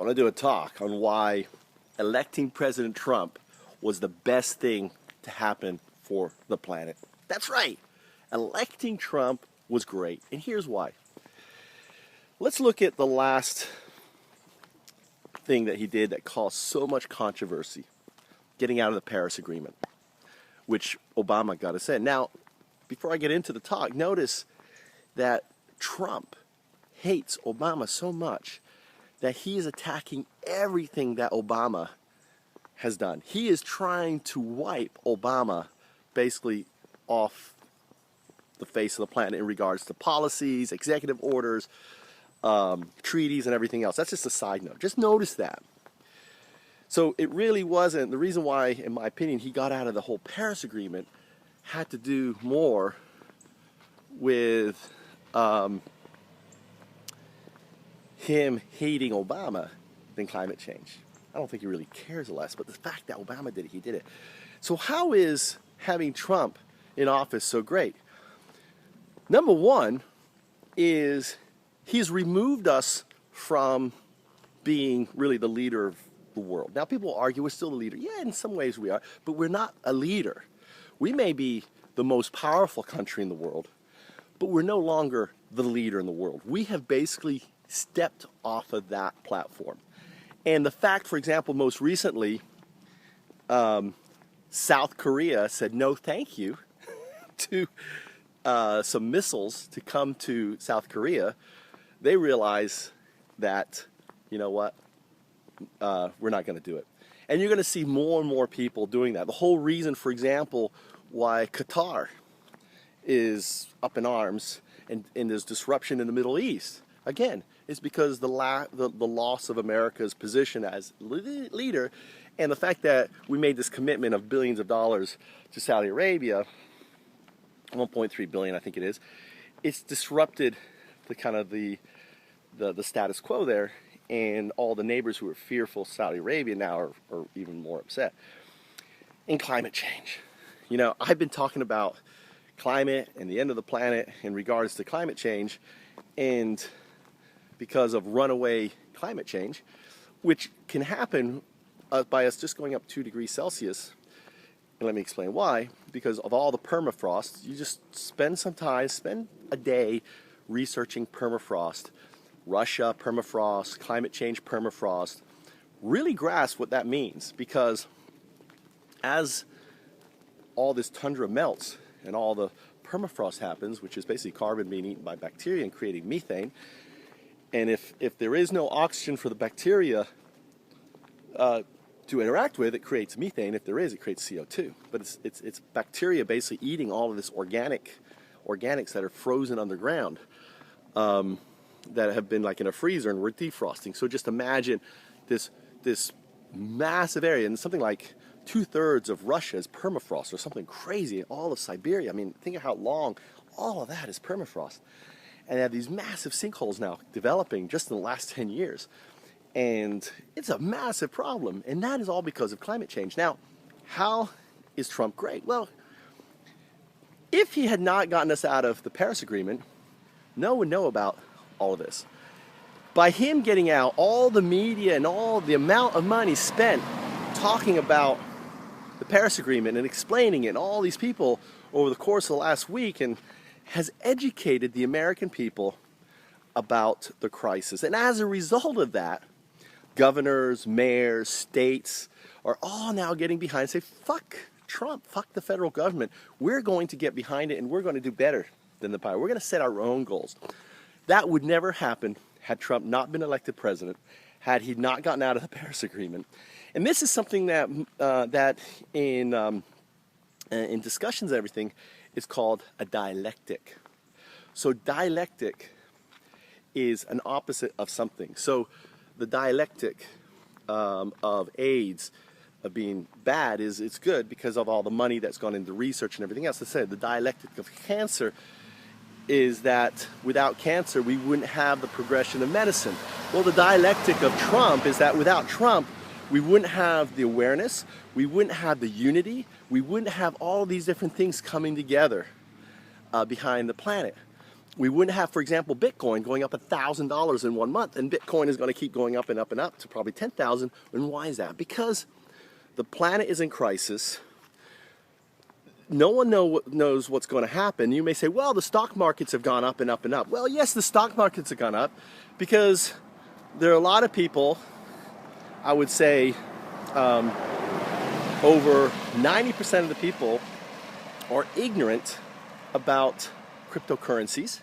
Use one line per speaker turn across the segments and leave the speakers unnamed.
want to do a talk on why electing President Trump was the best thing to happen for the planet. That's right. Electing Trump was great. And here's why. Let's look at the last thing that he did that caused so much controversy. Getting out of the Paris Agreement, which Obama got us in. Now, before I get into the talk, notice that Trump hates Obama so much that he is attacking everything that Obama has done. He is trying to wipe Obama basically off the face of the planet in regards to policies, executive orders, treaties, and everything else. That's just a side note. Just notice that. So it really wasn't, the reason why, in my opinion, he got out of the whole Paris Agreement had to do more with him hating Obama than climate change. I don't think he really cares less, but the fact that Obama did it, he did it. So how is having Trump in office so great? Number one is he's removed us from being really the leader of the world. Now people argue we're still the leader. Yeah, in some ways we are, but we're not a leader. We may be the most powerful country in the world, but we're no longer the leader in the world. We have basically stepped off of that platform. And the fact, for example, most recently, South Korea said no thank you to some missiles to come to South Korea. They realize that, you know what, we're not going to do it. And you're going to see more and more people doing that. The whole reason, for example, why Qatar is up in arms and there's disruption in the Middle East, again, is because the loss of America's position as leader and the fact that we made this commitment of billions of dollars to Saudi Arabia, 1.3 billion I think it is, it's disrupted the kind of the status quo there, and all the neighbors who are fearful of Saudi Arabia now are even more upset. In climate change, you know, I've been talking about climate and the end of the planet in regards to climate change, and because of runaway climate change, which can happen by us just going up 2 degrees Celsius. And let me explain why. Because of all the permafrost, you just spend a day researching permafrost, Russia permafrost, climate change permafrost, really grasp what that means. Because as all this tundra melts and all the permafrost happens, which is basically carbon being eaten by bacteria and creating methane, and if there is no oxygen for the bacteria to interact with, it creates methane. If there is, it creates CO2. But it's bacteria basically eating all of this organics that are frozen underground, that have been like in a freezer and we're defrosting. So just imagine this massive area, and something like 2/3 of Russia is permafrost or something crazy. All of Siberia. I mean, think of how long all of that is permafrost. And they have these massive sinkholes now developing just in the last 10 years. And it's a massive problem. And that is all because of climate change. Now, how is Trump great? Well, if he had not gotten us out of the Paris Agreement, no one would know about all of this. By him getting out, all the media and all the amount of money spent talking about the Paris Agreement and explaining it, and all these people over the course of the last week, and has educated the American people about the crisis. And as a result of that, governors, mayors, states are all now getting behind and say, fuck Trump, fuck the federal government. We're going to get behind it and we're going to do better than the power. We're going to set our own goals. That would never happen had Trump not been elected president, had he not gotten out of the Paris Agreement. And this is something that in discussions and everything, is called a dialectic. So dialectic is an opposite of something. So the dialectic of AIDS of being bad is it's good because of all the money that's gone into research and everything else. I said the dialectic of cancer is that without cancer we wouldn't have the progression of medicine. Well, the dialectic of Trump is that without Trump we wouldn't have the awareness, we wouldn't have the unity, we wouldn't have all these different things coming together behind the planet. we wouldn't have, for example, Bitcoin going up $1,000 in 1 month, and Bitcoin is going to keep going up and up and up to probably 10,000. And why is that? Because the planet is in crisis. No one knows what's going to happen. You may say, well, the stock markets have gone up and up and up. Well, yes, the stock markets have gone up because there are a lot of people, I would say over 90% of the people are ignorant about cryptocurrencies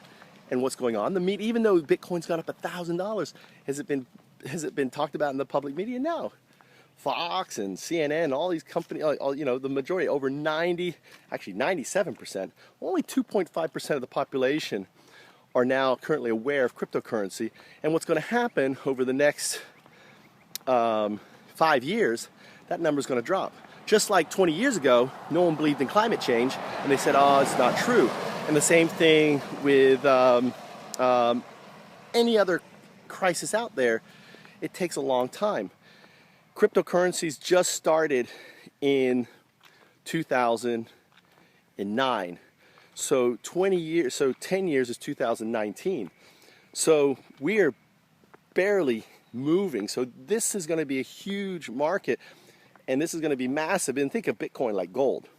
and what's going on. Even though Bitcoin's gone up $1,000, has it been talked about in the public media? No. Fox and CNN, all these companies, the majority, over 97%, only 2.5% of the population are now currently aware of cryptocurrency. And what's going to happen over the next 5 years, that number is going to drop. Just like 20 years ago, no one believed in climate change, and they said, oh, it's not true. And the same thing with any other crisis out there. It takes a long time. Cryptocurrencies just started in 2009. So 10 years is 2019. So we are barely moving. So this is going to be a huge market, and this is going to be massive. And think of Bitcoin like gold.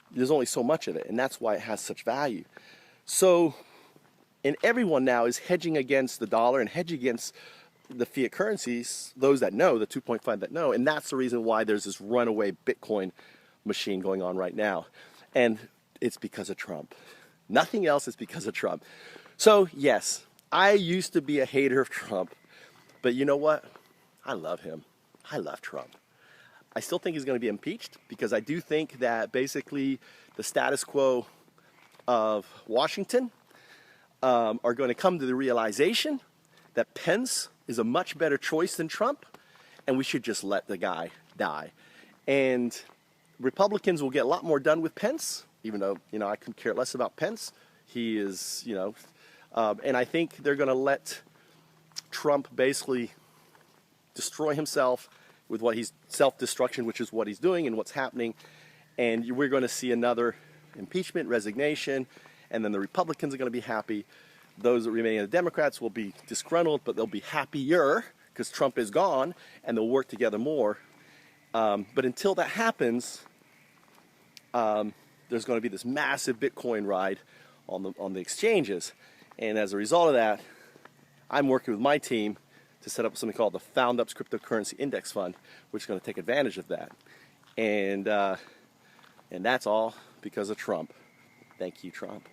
There's only so much of it, and that's why it has such value. So, and everyone now is hedging against the dollar and hedging against the fiat currencies, those that know, the 2.5 that know, and that's the reason why there's this runaway Bitcoin machine going on right now. And it's because of Trump. Nothing else is because of Trump. So, yes, I used to be a hater of Trump, but you know what? I love him. I love Trump. I still think he's going to be impeached because I do think that basically the status quo of Washington are going to come to the realization that Pence is a much better choice than Trump, and we should just let the guy die. And Republicans will get a lot more done with Pence, even though, I could care less about Pence. He is, and I think they're going to let Trump basically destroy himself with what he's self-destruction, which is what he's doing and what's happening. And we're going to see another impeachment, resignation, and then the Republicans are going to be happy. Those that remain, the Democrats, will be disgruntled, but they'll be happier because Trump is gone, and they'll work together more. But until that happens, there's going to be this massive Bitcoin ride on the exchanges. And as a result of that, I'm working with my team to set up something called the FoundUps Cryptocurrency Index Fund, which is going to take advantage of that. And that's all because of Trump. Thank you, Trump.